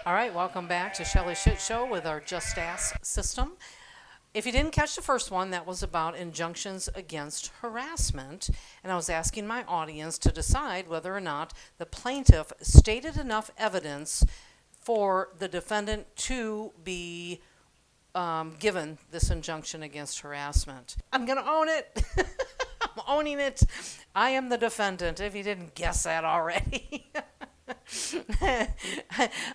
All right, welcome back to Shelley Shit Show with our Just Ask system. If you didn't catch the first one, that was about injunctions against harassment. And I was asking my audience to decide whether or not the plaintiff stated enough evidence for the defendant to be given this injunction against harassment. I'm going to own it. I'm owning it. I am the defendant, if you didn't guess that already.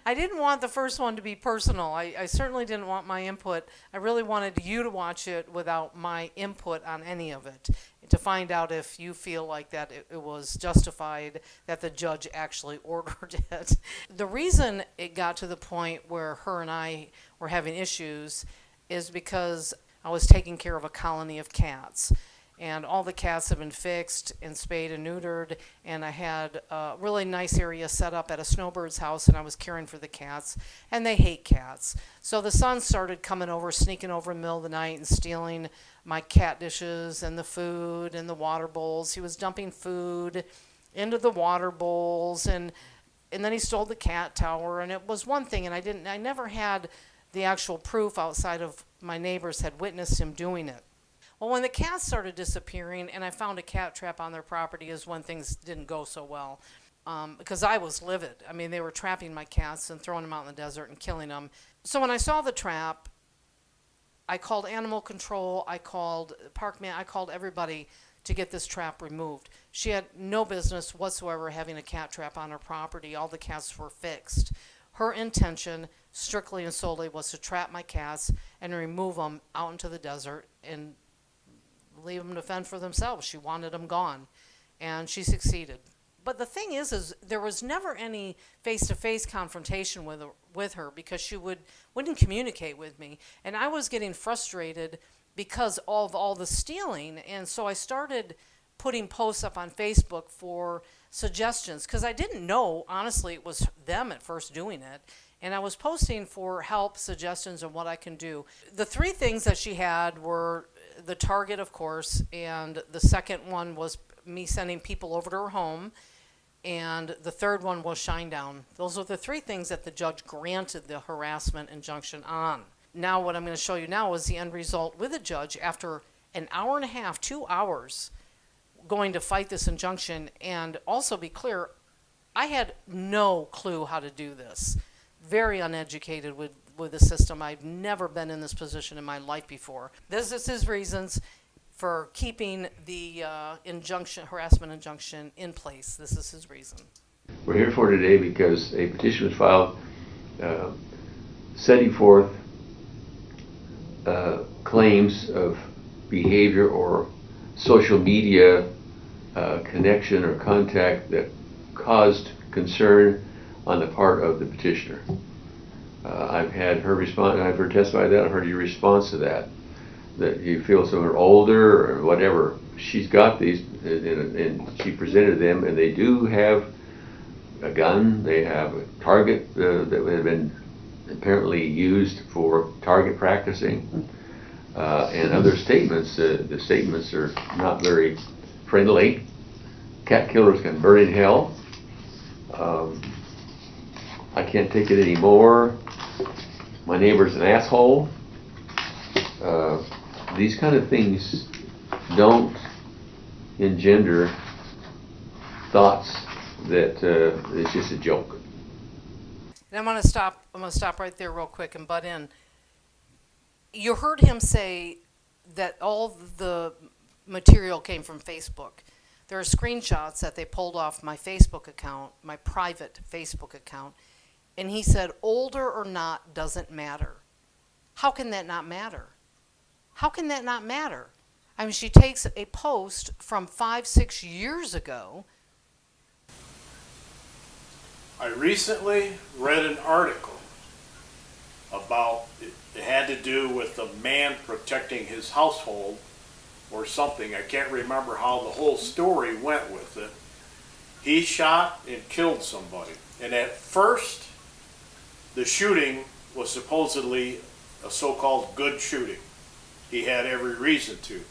I didn't want the first one to be personal. I certainly didn't want my input. I really wanted you to watch it without my input on any of it, to find out if you feel like that it was justified that the judge actually ordered it. The reason it got to the point where her and I were having issues is because I was taking care of a colony of cats. And all the cats have been fixed and spayed and neutered, and I had a really nice area set up at a snowbird's house, and I was caring for the cats, and they hate cats. So the son started coming over, sneaking over in the middle of the night and stealing my cat dishes and the food and the water bowls. He was dumping food into the water bowls, and then he stole the cat tower, and it was one thing, and I never had the actual proof outside of my neighbors had witnessed him doing it. Well, when the cats started disappearing and I found a cat trap on their property is when things didn't go so well, because I was livid. I mean, they were trapping my cats and throwing them out in the desert and killing them. So when I saw the trap, I called animal control, I called parkman, I called everybody to get this trap removed. She had no business whatsoever having a cat trap on her property. All the cats were fixed. Her intention, strictly and solely, was to trap my cats and remove them out into the desert and leave them to fend for themselves. She wanted them gone, and she succeeded. But the thing is there was never any face-to-face confrontation with her because she wouldn't communicate with me, and I was getting frustrated because of all the stealing, and so I started putting posts up on Facebook for suggestions because I didn't know, honestly, it was them at first doing it. And I was posting for help, suggestions, and what I can do. The three things that she had were the target, of course, and the second one was me sending people over to her home, and the third one was Shinedown. Those are the three things that the judge granted the harassment injunction on. Now what I'm going to show you now is the end result with the judge after an hour and a half, 2 hours, going to fight this injunction. And also be clear, I had no clue how to do this. Very uneducated with the system. I've never been in this position in my life before. This is his reasons for keeping the harassment injunction in place. This is his reason. We're here for today because a petition was filed setting forth claims of behavior or social media connection or contact that caused concern on the part of the petitioner. I've had her respond, I've heard testify to that, I've heard your response to that you feel some are older or whatever. She's got these, and she presented them, and they do have a gun, they have a target that have been apparently used for target practicing, and other statements. The statements are not very friendly. Cat killers can burn in hell. I can't take it anymore. My neighbor's an asshole. These kind of things don't engender thoughts that it's just a joke. And I'm going to stop right there real quick and butt in. You heard him say that all the material came from Facebook. There are screenshots that they pulled off my Facebook account, my private Facebook account, and he said older or not doesn't matter. How can that not matter? How can that not matter? I mean, she takes a post from 5-6 years ago. I recently read an article about it had to do with a man protecting his household or something. I can't remember how the whole story went with it. He shot and killed somebody. And at first, the shooting was supposedly a so-called good shooting. He had every reason to.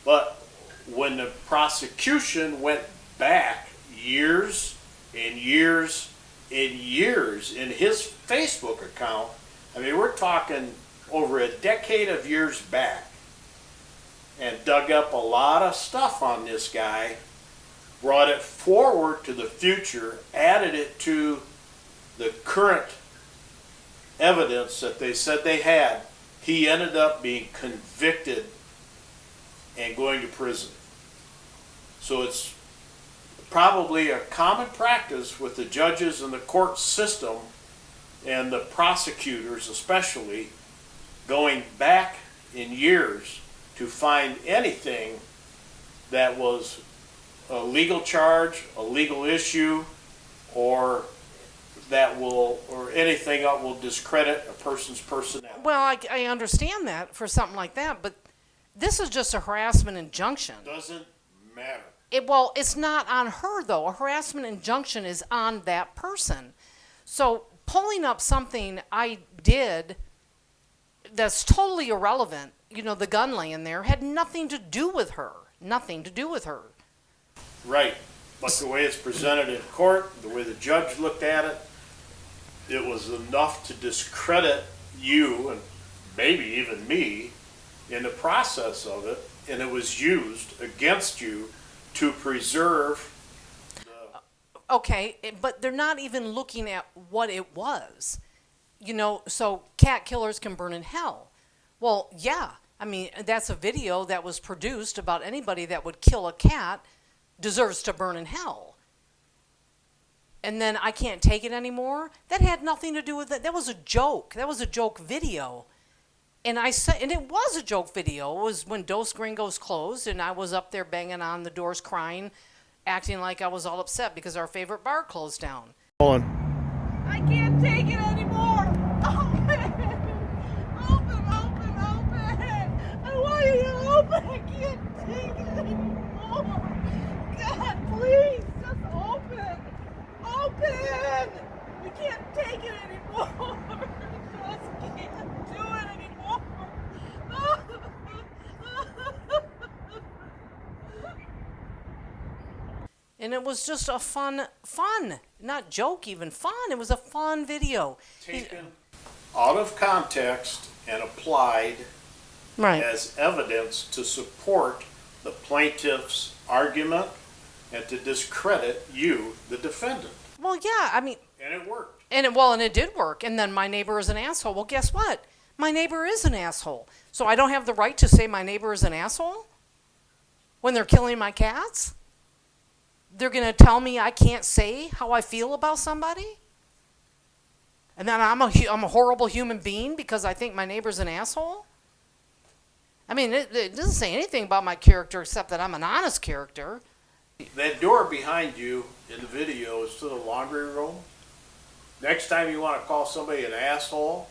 But when the prosecution went back years and years in years in his Facebook account. I mean, we're talking over a decade of years back, and dug up a lot of stuff on this guy, brought it forward to the future, added it to the current evidence that they said they had. He ended up being convicted and going to prison. So it's probably a common practice with the judges and the court system and the prosecutors especially, going back in years to find anything that was a legal charge, a legal issue, or anything that will discredit a person's personality. Well, I understand that for something like that, but this is just a harassment injunction. Doesn't matter. Well, it's not on her, though. A harassment injunction is on that person. So pulling up something I did that's totally irrelevant, the gun laying there, had nothing to do with her. Nothing to do with her. Right. But the way it's presented in court, the way the judge looked at it, it was enough to discredit you and maybe even me in the process of it, and it was used against you to preserve the... Okay, but they're not even looking at what it was. So cat killers can burn in hell. Well, yeah. I mean, that's a video that was produced about anybody that would kill a cat deserves to burn in hell. And then I can't take it anymore. That had nothing to do with it. That was a joke. That was a joke video. And it was a joke video. It was when Dos Gringos closed, and I was up there banging on the doors, crying, acting like I was all upset because our favorite bar closed down. I can't take it anymore. Open, open. I want you to open. I can't take it anymore. God, please, just open. Open. We can't take it anymore. I just can't do it anymore. And it was just a fun, not joke even, fun. It was a fun video. taken out of context and applied Right. as evidence to support the plaintiff's argument and to discredit you, the defendant. Well, yeah, I mean, And it worked. and it did work. And then my neighbor is an asshole. Well, guess what? My neighbor is an asshole. So I don't have the right to say my neighbor is an asshole when they're killing my cats? They're going to tell me I can't say how I feel about somebody? And then I'm a horrible human being because I think my neighbor's an asshole? I mean, it doesn't say anything about my character except that I'm an honest character. That door behind you in the video is to the laundry room. Next time you want to call somebody an asshole,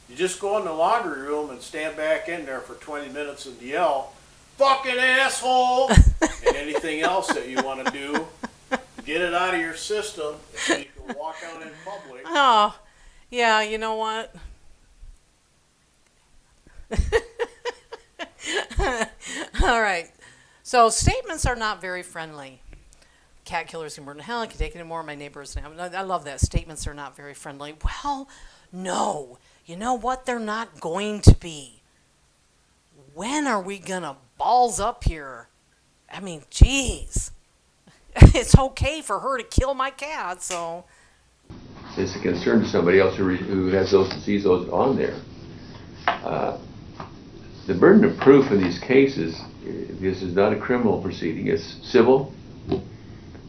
you just go in the laundry room and stand back in there for 20 minutes and yell, "Fucking asshole!" and anything else that you want to do. Get it out of your system so you can walk out in public. Oh, yeah, you know what? All right. So statements are not very friendly. Cat killers can burn in hell. I can take it anymore. My neighbors. I love that. Statements are not very friendly. Well, no. You know what? They're not going to be. When are we going to balls up here? I mean, geez. It's okay for her to kill my cat, so. It's a concern to somebody else who has those, sees those on there. The burden of proof in these cases, this is not a criminal proceeding, it's civil,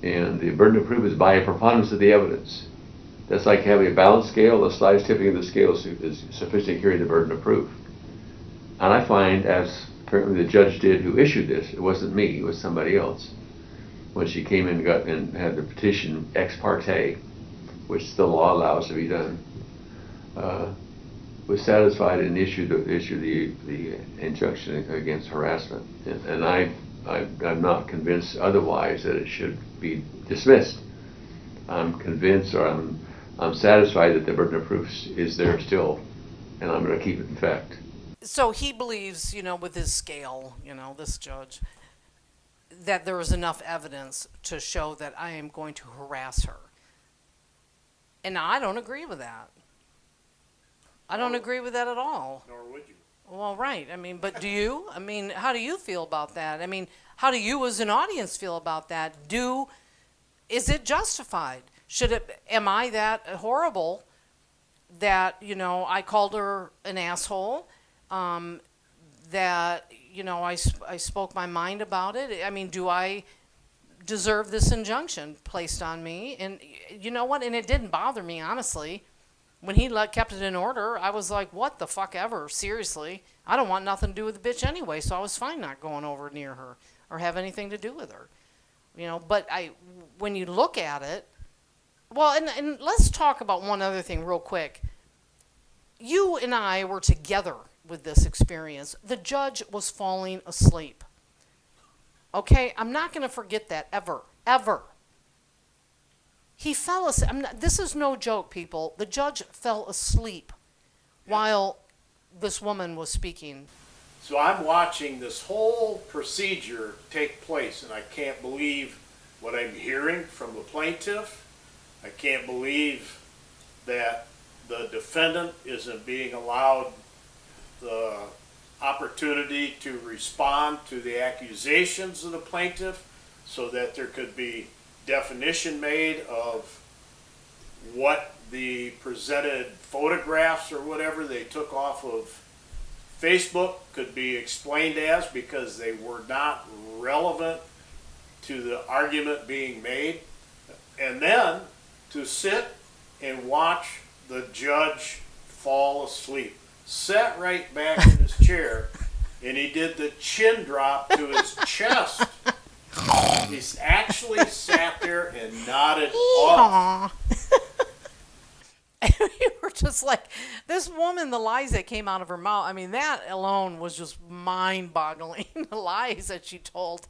and the burden of proof is by a preponderance of the evidence. That's like having a balance scale. The slightest tipping of the scale is sufficient to carry the burden of proof. And I find, as apparently the judge did who issued this, it wasn't me, it was somebody else, when she came in and had the petition ex parte, which the law allows to be done, was satisfied and issued the injunction against harassment. And I'm not convinced otherwise that it should be dismissed. I'm convinced, or I'm satisfied that the burden of proof is there still, and I'm going to keep it in fact. So he believes, with his scale, this judge, that there is enough evidence to show that I am going to harass her. And I don't agree with that. I don't agree with that at all. Nor would you. Well, right. I mean, but do you? I mean, how do you feel about that? I mean, how do you as an audience feel about that? Is it justified? Am I that horrible that, I called her an asshole? That, I spoke my mind about it? I mean, do I deserve this injunction placed on me? And you know what? And it didn't bother me, honestly. When he kept it in order, I was like, what the fuck ever? Seriously. I don't want nothing to do with the bitch anyway, so I was fine not going over near her or have anything to do with her. But when you look at it, well, and let's talk about one other thing real quick. You and I were together with this experience. The judge was falling asleep. Okay? I'm not going to forget that ever. Ever. He fell asleep. This is no joke, people. The judge fell asleep while this woman was speaking. So I'm watching this whole procedure take place, and I can't believe what I'm hearing from the plaintiff. I can't believe that the defendant isn't being allowed the opportunity to respond to the accusations of the plaintiff so that there could be definition made of what the presented photographs or whatever they took off of Facebook could be explained as, because they were not relevant to the argument being made. And then to sit and watch the judge fall asleep, sat right back in his chair, and he did the chin drop to his chest. He's actually sat there and nodded off. And we were just like, this woman, the lies that came out of her mouth, I mean, that alone was just mind-boggling, the lies that she told.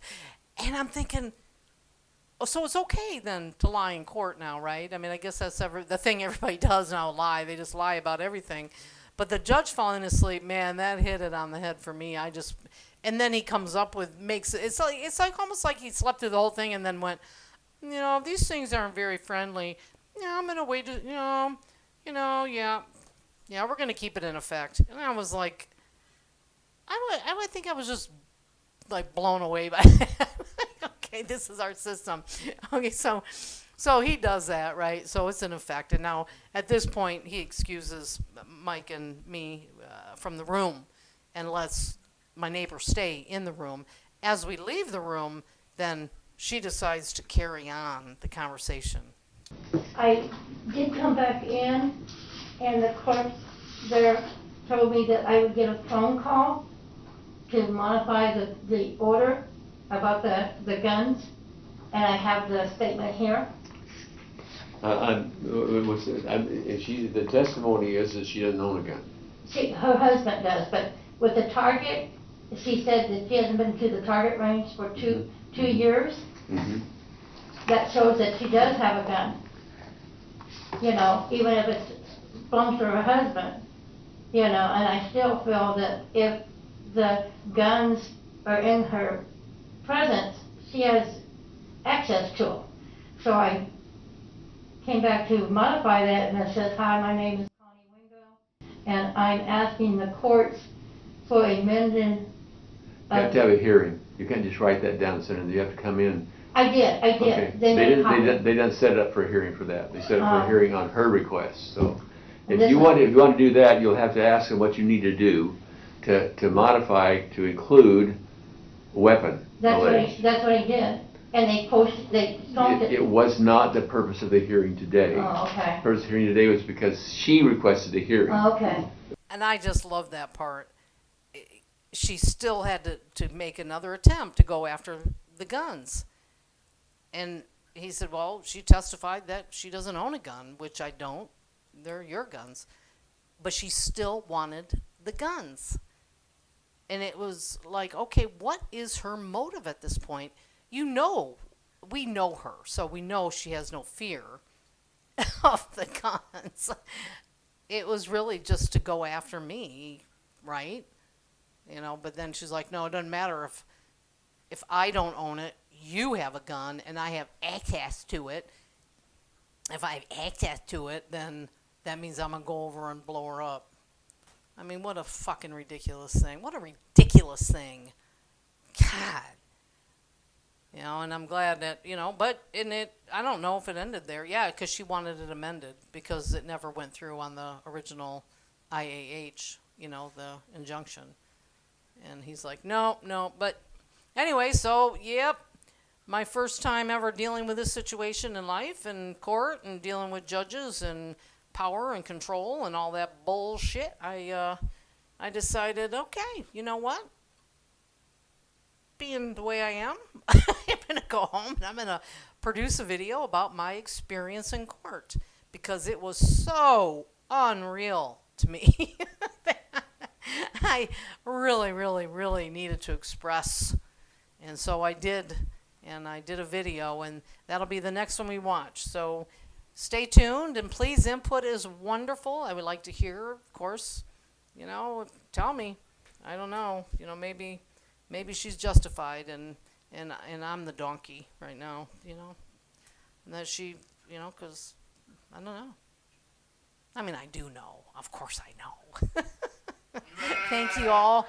And I'm thinking, oh, so it's okay then to lie in court now, right? I mean, I guess that's the thing everybody does now, lie. They just lie about everything. But the judge falling asleep, man, that hit it on the head for me. And then he comes up with, it's like almost like he slept through the whole thing and then went, these things aren't very friendly. Yeah, I'm going to wait, yeah, we're going to keep it in effect. And I was like, I would think I was just like blown away by that. Okay, this is our system. Okay, so he does that, right? So it's in effect. And now at this point, he excuses Mike and me from the room and lets my neighbor stay in the room. As we leave the room, then she decides to carry on the conversation. I did come back in, and the clerk there told me that I would get a phone call to modify the order about the guns, and I have the statement here. The testimony is that she doesn't own a gun. Her husband does, but with the target, she said that she hasn't been to the target range for two years. Mm-hmm. That shows that she does have a gun. Even if it belongs to her husband. And I still feel that if the guns are in her presence, she has access to them. So I came back to modify that, and it says, "Hi, my name is Connie Wingo, and I'm asking the courts for amending." You have to have a hearing. You can't just write that down and send it. You have to come in. I did. Okay. They didn't set it up for a hearing for that. They set it up for a hearing on her request. So if you want to do that, you'll have to ask them what you need to do to modify to include a weapon. That's what he did. And they filmed it. It was not the purpose of the hearing today. Oh, okay. The purpose of the hearing today was because she requested a hearing. Oh, okay. And I just love that part. She still had to make another attempt to go after the guns. And he said, well, she testified that she doesn't own a gun, which I don't. They're your guns. But she still wanted the guns. And it was like, okay, what is her motive at this point? We know her, so we know she has no fear of the guns. It was really just to go after me, right? But then she's like, no, it doesn't matter if I don't own it. You have a gun, and I have access to it. if I have access to it, then that means I'm going to go over and blow her up. I mean, what a fucking ridiculous thing. What a ridiculous thing. God. You know, and I'm glad that, you know, but I don't know if it ended there. Yeah, because she wanted it amended because it never went through on the original IAH, you know, the injunction. And he's like, no, no. But anyway, so, yep, my first time ever dealing with this situation in life and court and dealing with judges and power and control and all that bullshit. I decided, okay, you know what? Being the way I am, I'm going to go home and I'm going to produce a video about my experience in court because it was so unreal to me. I really, really, really needed to express. And so I did. And I did a video, and that'll be the next one we watch. So stay tuned, and please, input is wonderful. I would like to hear, of course, you know, tell me. I don't know. You know, maybe she's justified, and I'm the donkey right now, you know. And that she, you know, because I don't know. I mean, I do know. Of course I know. Thank you all